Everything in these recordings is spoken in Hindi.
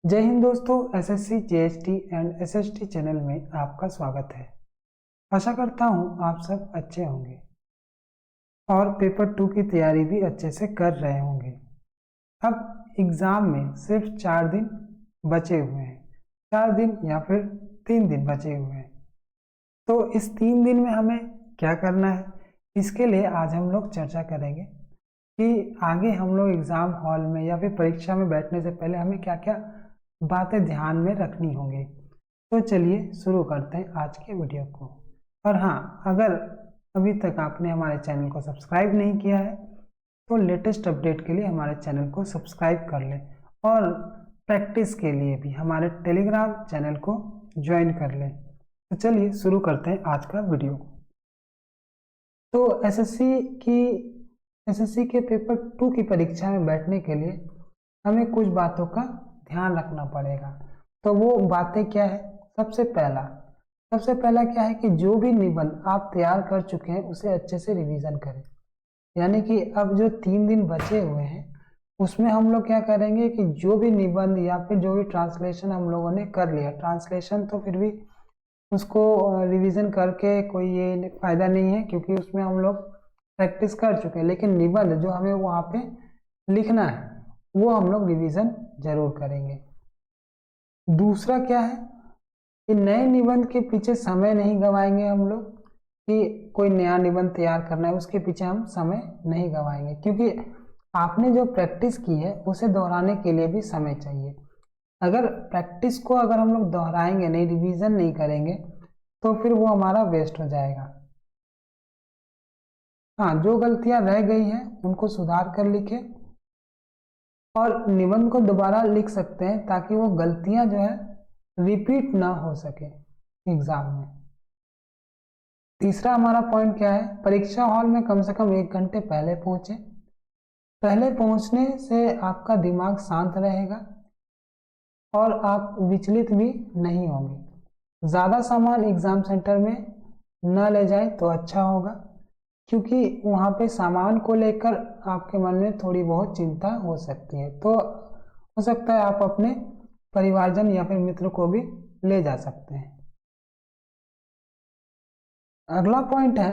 जय हिंद दोस्तों। SSC GST and SST channel में आपका स्वागत है। आशा करता हूँ आप सब अच्छे होंगे और पेपर 2 की तैयारी भी अच्छे से कर रहे होंगे। अब एग्ज़ाम में सिर्फ 4 दिन बचे हुए हैं, 4 दिन या फिर 3 दिन बचे हुए हैं। तो इस 3 दिन में हमें क्या करना है, इसके लिए आज हम लोग चर्चा करेंगे कि आगे हम लोग एग्ज़ाम हॉल में या फिर परीक्षा में बैठने से पहले हमें क्या क्या बातें ध्यान में रखनी होंगी। तो चलिए शुरू करते हैं आज के वीडियो को। और हाँ, अगर अभी तक आपने हमारे चैनल को सब्सक्राइब नहीं किया है तो लेटेस्ट अपडेट के लिए हमारे चैनल को सब्सक्राइब कर लें और प्रैक्टिस के लिए भी हमारे टेलीग्राम चैनल को ज्वाइन कर लें। तो चलिए शुरू करते हैं आज का वीडियो। तो एसएससी के पेपर 2 की परीक्षा में बैठने के लिए हमें कुछ बातों का ध्यान रखना पड़ेगा। तो वो बातें क्या है? सबसे पहला क्या है कि जो भी निबंध आप तैयार कर चुके हैं उसे अच्छे से रिवीजन करें। यानी कि अब जो 3 दिन बचे हुए हैं उसमें हम लोग क्या करेंगे कि जो भी निबंध या फिर जो भी ट्रांसलेशन हम लोगों ने कर लिया, ट्रांसलेशन तो फिर भी उसको रिवीजन करके कोई ये फायदा नहीं है क्योंकि उसमें हम लोग प्रैक्टिस कर चुके हैं, लेकिन निबंध जो हमें वहाँ पे लिखना है वो हम लोग रिवीजन जरूर करेंगे। दूसरा क्या है कि नए निबंध के पीछे समय नहीं गवाएंगे हम लोग, कि कोई नया निबंध तैयार करना है उसके पीछे हम समय नहीं गवाएंगे, क्योंकि आपने जो प्रैक्टिस की है उसे दोहराने के लिए भी समय चाहिए। अगर प्रैक्टिस को अगर हम लोग दोहराएंगे नहीं, रिवीजन नहीं करेंगे तो फिर वो हमारा वेस्ट हो जाएगा। हाँ, जो गलतियां रह गई हैं उनको सुधार कर लिखे और निबंध को दोबारा लिख सकते हैं ताकि वो गलतियां जो है रिपीट ना हो सके एग्जाम में। तीसरा हमारा पॉइंट क्या है? परीक्षा हॉल में कम से कम 1 घंटे पहले पहुंचे। पहले पहुंचने से आपका दिमाग शांत रहेगा और आप विचलित भी नहीं होंगे। ज़्यादा सामान एग्जाम सेंटर में न ले जाएं तो अच्छा होगा, क्योंकि वहाँ पे सामान को लेकर आपके मन में थोड़ी बहुत चिंता हो सकती है। तो हो सकता है आप अपने परिवारजन या फिर मित्र को भी ले जा सकते हैं। अगला पॉइंट है,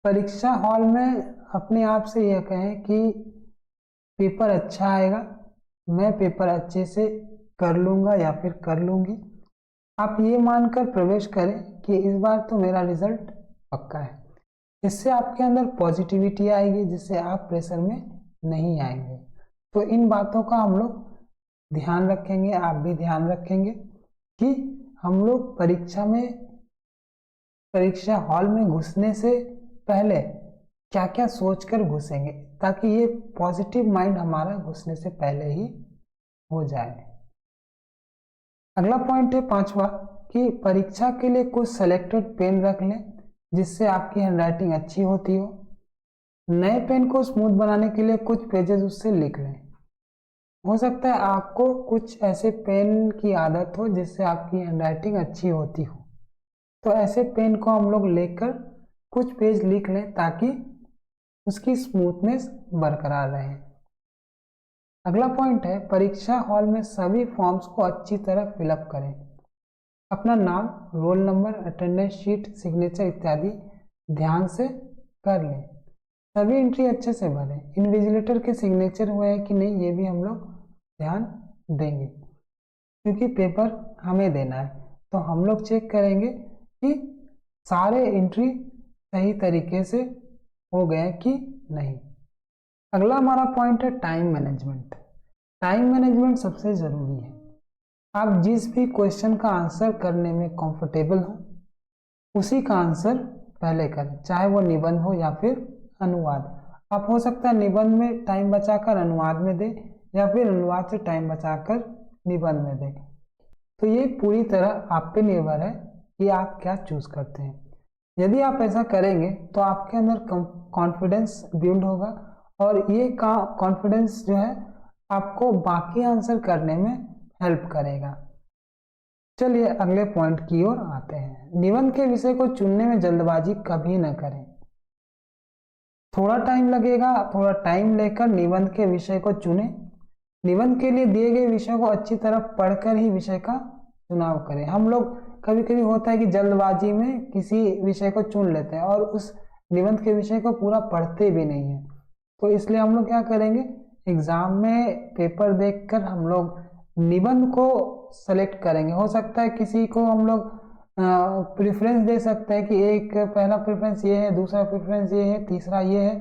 परीक्षा हॉल में अपने आप से यह कहें कि पेपर अच्छा आएगा, मैं पेपर अच्छे से कर लूँगा या फिर कर लूँगी। आप ये मानकर प्रवेश करें कि इस बार तो मेरा रिजल्ट पक्का है। इससे आपके अंदर पॉजिटिविटी आएगी जिससे आप प्रेशर में नहीं आएंगे। तो इन बातों का हम लोग ध्यान रखेंगे, आप भी ध्यान रखेंगे कि हम लोग परीक्षा हॉल में घुसने से पहले क्या क्या सोचकर घुसेंगे, ताकि ये पॉजिटिव माइंड हमारा घुसने से पहले ही हो जाए। अगला पॉइंट है 5वां, कि परीक्षा के लिए कुछ सेलेक्टेड पेन रख लें जिससे आपकी हैंडराइटिंग अच्छी होती हो। नए पेन को स्मूथ बनाने के लिए कुछ पेजेस उससे लिख लें। हो सकता है आपको कुछ ऐसे पेन की आदत हो जिससे आपकी हैंडराइटिंग अच्छी होती हो, तो ऐसे पेन को हम लोग लेकर कुछ पेज लिख लें ताकि उसकी स्मूथनेस बरकरार रहे। अगला पॉइंट है, परीक्षा हॉल में सभी फॉर्म्स को अच्छी तरह फिलअप करें। अपना नाम, roll number, attendance sheet, signature इत्यादि ध्यान से कर लें। सभी एंट्री अच्छे से भरें। इन्विजिलेटर के सिग्नेचर हुए हैं कि नहीं ये भी हम लोग ध्यान देंगे, क्योंकि पेपर हमें देना है तो हम लोग चेक करेंगे कि सारे एंट्री सही तरीके से हो गए कि नहीं। अगला हमारा पॉइंट है टाइम मैनेजमेंट। टाइम मैनेजमेंट सबसे ज़रूरी है। आप जिस भी क्वेश्चन का आंसर करने में कंफर्टेबल हो उसी का आंसर पहले करें, चाहे वो निबंध हो या फिर अनुवाद। आप हो सकता है निबंध में टाइम बचाकर अनुवाद में दें या फिर अनुवाद से टाइम बचाकर निबंध में दें। तो ये पूरी तरह आप पे निर्भर है कि आप क्या चूज करते हैं। यदि आप ऐसा करेंगे तो आपके अंदर कॉन्फिडेंस बिल्ड होगा और ये कॉन्फिडेंस जो है आपको बाकी आंसर करने में हेल्प करेगा। चलिए अगले पॉइंट की ओर आते हैं। निबंध के विषय को चुनने में जल्दबाजी कभी न करें। थोड़ा टाइम लगेगा, थोड़ा टाइम लेकर निबंध के विषय को चुनें। निबंध के लिए दिए गए विषय को अच्छी तरह पढ़कर ही विषय का चुनाव करें। हम लोग कभी कभी होता है कि जल्दबाजी में किसी विषय को चुन लेते हैं और उस निबंध के विषय को पूरा पढ़ते भी नहीं है। तो इसलिए हम लोग क्या करेंगे, एग्जाम में पेपर देखकर हम लोग निबंध को सेलेक्ट करेंगे। हो सकता है किसी को हम लोग प्रेफरेंस दे सकते हैं कि एक पहला प्रेफरेंस ये है, दूसरा प्रेफरेंस ये है, तीसरा ये है।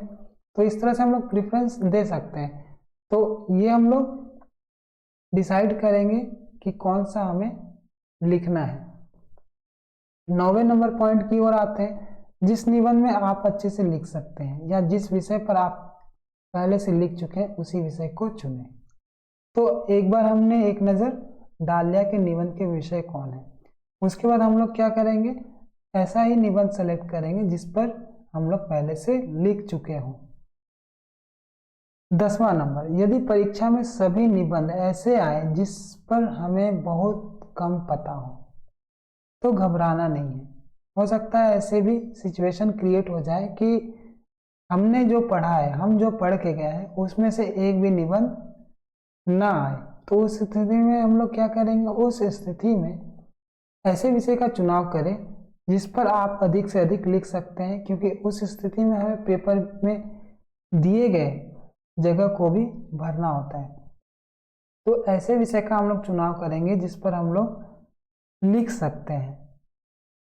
तो इस तरह से हम लोग प्रेफरेंस दे सकते हैं। तो ये हम लोग डिसाइड करेंगे कि कौन सा हमें लिखना है। 9वें नंबर पॉइंट की ओर आते हैं। जिस निबंध में आप अच्छे से लिख सकते हैं या जिस विषय पर आप पहले से लिख चुके हैं उसी विषय को चुनें। तो एक बार हमने एक नज़र डाल लिया कि निबंध के विषय कौन है। उसके बाद हम लोग क्या करेंगे, ऐसा ही निबंध सेलेक्ट करेंगे जिस पर हम लोग पहले से लिख चुके हों। 10वां नंबर, यदि परीक्षा में सभी निबंध ऐसे आए जिस पर हमें बहुत कम पता हो तो घबराना नहीं है। हो सकता है ऐसे भी सिचुएशन क्रिएट हो जाए कि हमने जो पढ़ा है, हम जो पढ़ के गए हैं उसमें से एक भी निबंध ना आए। तो उस स्थिति में हम लोग क्या करेंगे, उस स्थिति में ऐसे विषय का चुनाव करें जिस पर आप अधिक से अधिक लिख सकते हैं, क्योंकि उस स्थिति में हमें पेपर में दिए गए जगह को भी भरना होता है। तो ऐसे विषय का हम लोग चुनाव करेंगे जिस पर हम लोग लिख सकते हैं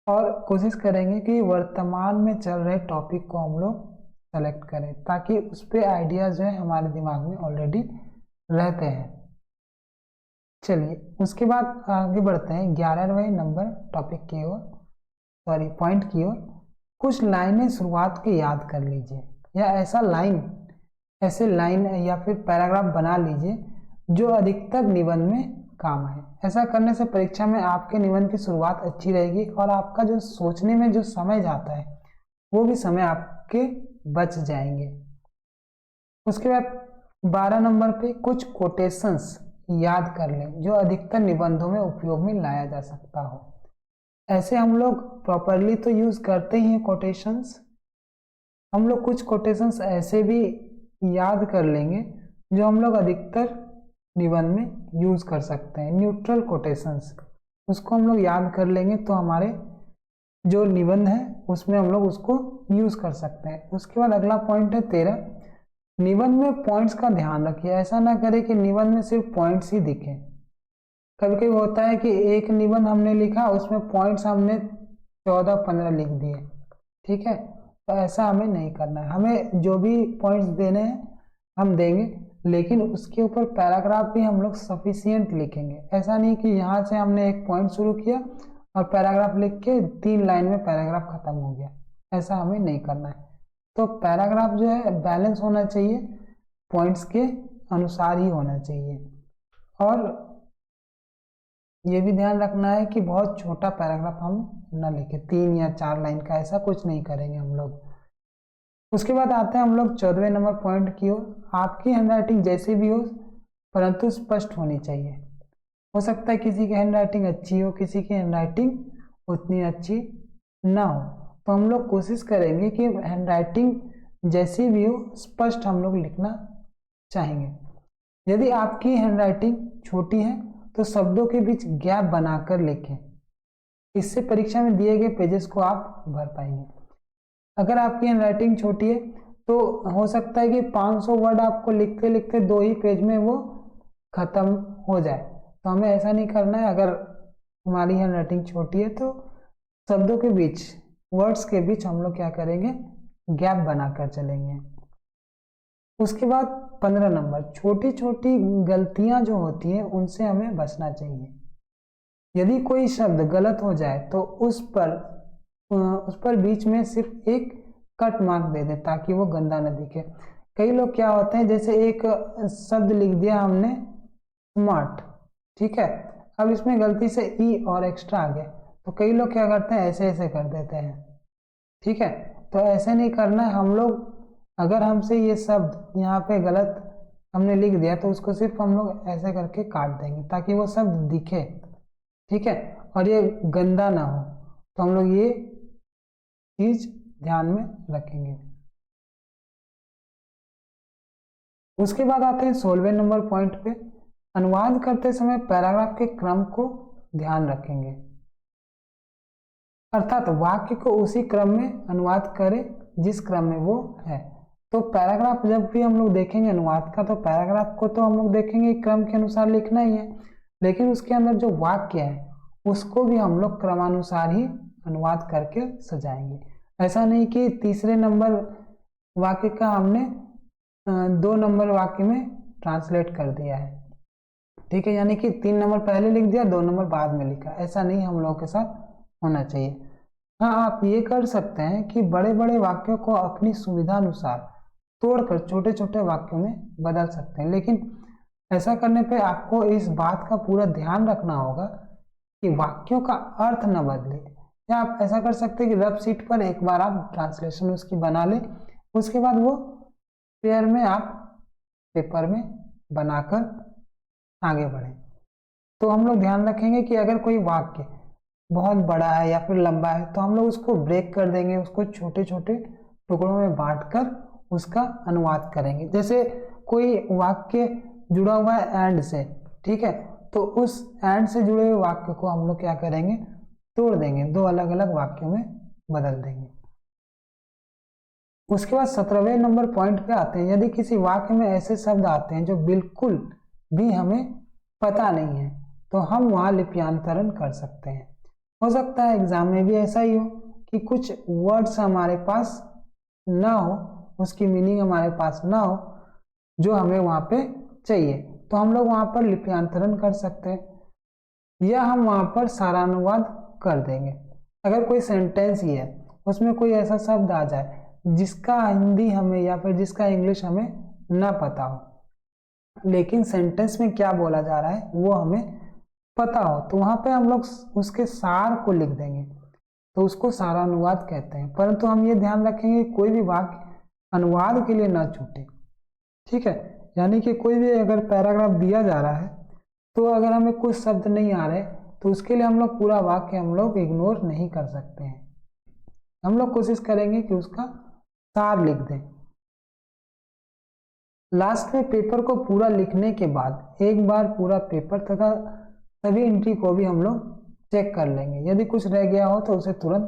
और कोशिश करेंगे कि वर्तमान में चल रहे टॉपिक को हम लोग सेलेक्ट करें ताकि उस पर आइडियाज जो है हमारे दिमाग में ऑलरेडी रहते हैं। चलिए उसके बाद आगे बढ़ते हैं 11वें नंबर टॉपिक की ओर, पॉइंट की ओर। कुछ लाइनें शुरुआत के याद कर लीजिए या ऐसे लाइन या फिर पैराग्राफ बना लीजिए जो अधिकतर निबंध में काम आए। ऐसा करने से परीक्षा में आपके निबंध की शुरुआत अच्छी रहेगी और आपका जो सोचने में जो समय जाता है वो भी समय आपके बच जाएंगे। उसके बाद 12 नंबर पे कुछ कोटेशंस याद कर लें जो अधिकतर निबंधों में उपयोग में लाया जा सकता हो। ऐसे हम लोग प्रॉपरली तो यूज करते ही हैं कोटेशंस, हम लोग कुछ कोटेशंस ऐसे भी याद कर लेंगे जो हम लोग अधिकतर निबंध में यूज कर सकते हैं। न्यूट्रल कोटेशंस, उसको हम लोग याद कर लेंगे तो हमारे जो निबंध है उसमें हम लोग उसको यूज कर सकते हैं। उसके बाद अगला पॉइंट है 13, निबंध में पॉइंट्स का ध्यान रखिए। ऐसा ना करें कि निबंध में सिर्फ पॉइंट्स ही दिखे। कभी कभी होता है कि एक निबंध हमने लिखा उसमें पॉइंट्स हमने 14-15 लिख दिए, ठीक है, तो ऐसा हमें नहीं करना है। हमें जो भी पॉइंट्स देने हैं हम देंगे, लेकिन उसके ऊपर पैराग्राफ भी हम लोग सफिशिएंट लिखेंगे। ऐसा नहीं कि यहाँ से हमने एक पॉइंट शुरू किया और पैराग्राफ लिख के 3 लाइन में पैराग्राफ खत्म हो गया, ऐसा हमें नहीं करना है। तो पैराग्राफ जो है बैलेंस होना चाहिए, पॉइंट्स के अनुसार ही होना चाहिए। और ये भी ध्यान रखना है कि बहुत छोटा पैराग्राफ हम ना लिखें, 3 या 4 लाइन का, ऐसा कुछ नहीं करेंगे हम लोग। उसके बाद आते हैं हम लोग 14वें नंबर पॉइंट की ओर। आपकी हैंडराइटिंग जैसी भी हो परंतु स्पष्ट होनी चाहिए। हो सकता है किसी की हैंडराइटिंग अच्छी हो, किसी की हैंडराइटिंग उतनी अच्छी ना हो, तो हम लोग कोशिश करेंगे कि हैंडराइटिंग जैसी भी हो स्पष्ट हम लोग लिखना चाहेंगे। यदि आपकी हैंडराइटिंग छोटी है तो शब्दों के बीच गैप बनाकर लिखें, इससे परीक्षा में दिए गए पेजेस को आप भर पाएंगे। अगर आपकी हैंडराइटिंग छोटी है तो हो सकता है कि 500 वर्ड आपको लिखते लिखते 2 ही पेज में वो खत्म हो जाए, तो हमें ऐसा नहीं करना है। अगर हमारी हैंडराइटिंग छोटी है तो शब्दों के बीच, वर्ड्स के बीच हम लोग क्या करेंगे, गैप बनाकर चलेंगे। उसके बाद 15 नंबर, छोटी छोटी गलतियां जो होती हैं उनसे हमें बचना चाहिए। यदि कोई शब्द गलत हो जाए तो उस पर बीच में सिर्फ एक कट मार्क दे दें ताकि वो गंदा न दिखे। कई लोग क्या होते हैं, जैसे एक शब्द लिख दिया हमने स्मार्ट, ठीक है, अब इसमें गलती से ई और एक्स्ट्रा आ गया, तो कई लोग क्या करते हैं, ऐसे ऐसे कर देते हैं, ठीक है। तो ऐसे नहीं करना है हम लोग। अगर हमसे ये शब्द यहाँ पे गलत हमने लिख दिया तो उसको सिर्फ हम लोग ऐसे करके काट देंगे ताकि वो शब्द दिखे, ठीक है, और ये गंदा ना हो। तो हम लोग ये चीज ध्यान में रखेंगे। उसके बाद आते हैं 16वें नंबर पॉइंट पे। अनुवाद करते समय पैराग्राफ के क्रम को ध्यान रखेंगे, अर्थात वाक्य को उसी क्रम में अनुवाद करें जिस क्रम में वो है। तो पैराग्राफ जब भी हम लोग देखेंगे अनुवाद का, तो पैराग्राफ को तो हम लोग देखेंगे क्रम के अनुसार लिखना ही है, लेकिन उसके अंदर जो वाक्य है उसको भी हम लोग क्रमानुसार ही अनुवाद करके सजाएंगे। ऐसा नहीं कि तीसरे नंबर वाक्य का हमने 2 नंबर वाक्य में ट्रांसलेट कर दिया है, ठीक है, यानी कि 3 नंबर पहले लिख दिया, 2 नंबर बाद में लिखा। ऐसा नहीं हम लोगों के साथ होना चाहिए। हाँ, आप ये कर सकते हैं कि बड़े बड़े वाक्यों को अपनी सुविधा अनुसार तोड़कर छोटे छोटे वाक्यों में बदल सकते हैं, लेकिन ऐसा करने पे आपको इस बात का पूरा ध्यान रखना होगा कि वाक्यों का अर्थ न बदले। या आप ऐसा कर सकते हैं कि रफ शीट पर एक बार आप ट्रांसलेशन उसकी बना लें, उसके बाद वो पेयर में आप पेपर में बनाकर आगे बढ़ें। तो हम लोग ध्यान रखेंगे कि अगर कोई वाक्य बहुत बड़ा है या फिर लंबा है तो हम लोग उसको ब्रेक कर देंगे, उसको छोटे छोटे टुकड़ों में बांटकर उसका अनुवाद करेंगे। जैसे कोई वाक्य जुड़ा हुआ है एंड से, ठीक है, तो उस एंड से जुड़े हुए वाक्य को हम लोग क्या करेंगे, तोड़ देंगे, 2 अलग अलग वाक्यों में बदल देंगे। उसके बाद 17वें नंबर पॉइंट पे आते हैं। यदि किसी वाक्य में ऐसे शब्द आते हैं जो बिल्कुल भी हमें पता नहीं है तो हम वहां लिप्यांतरण कर सकते हैं। हो सकता है एग्जाम में भी ऐसा ही हो कि कुछ वर्ड्स हमारे पास ना हो, उसकी मीनिंग हमारे पास ना हो जो हमें वहां पे चाहिए, तो हम लोग वहां पर लिप्यांतरण कर सकते हैं या हम वहां पर सारानुवाद कर देंगे। अगर कोई सेंटेंस ही है उसमें कोई ऐसा शब्द आ जाए जिसका हिंदी हमें या फिर जिसका इंग्लिश हमें ना पता हो, लेकिन सेंटेंस में क्या बोला जा रहा है वो हमें पता हो, तो वहां पे हम लोग उसके सार को लिख देंगे, तो उसको सारानुवाद कहते हैं। परंतु हम ये ध्यान रखेंगे कोई भी वाक्य अनुवाद के लिए ना छूटे, ठीक है, यानी कि कोई भी अगर पैराग्राफ दिया जा रहा है तो अगर हमें कुछ शब्द नहीं आ रहे तो उसके लिए हम लोग पूरा वाक्य हम लोग इग्नोर नहीं कर सकते हैं। हम लोग कोशिश करेंगे कि उसका सार लिख दें। लास्ट में पेपर को पूरा लिखने के बाद एक बार पूरा पेपर तथा सभी एंट्री को भी हम लोग चेक कर लेंगे। यदि कुछ रह गया हो तो उसे तुरंत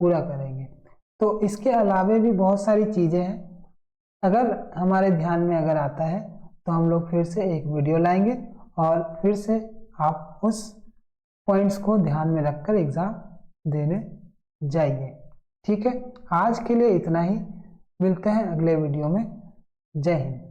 पूरा करेंगे। तो इसके अलावे भी बहुत सारी चीज़ें हैं, अगर हमारे ध्यान में अगर आता है तो हम लोग फिर से एक वीडियो लाएंगे और फिर से आप उस पॉइंट्स को ध्यान में रखकर एग्ज़ाम देने जाइए। ठीक है, आज के लिए इतना ही, मिलते हैं अगले वीडियो में। जय हिंद।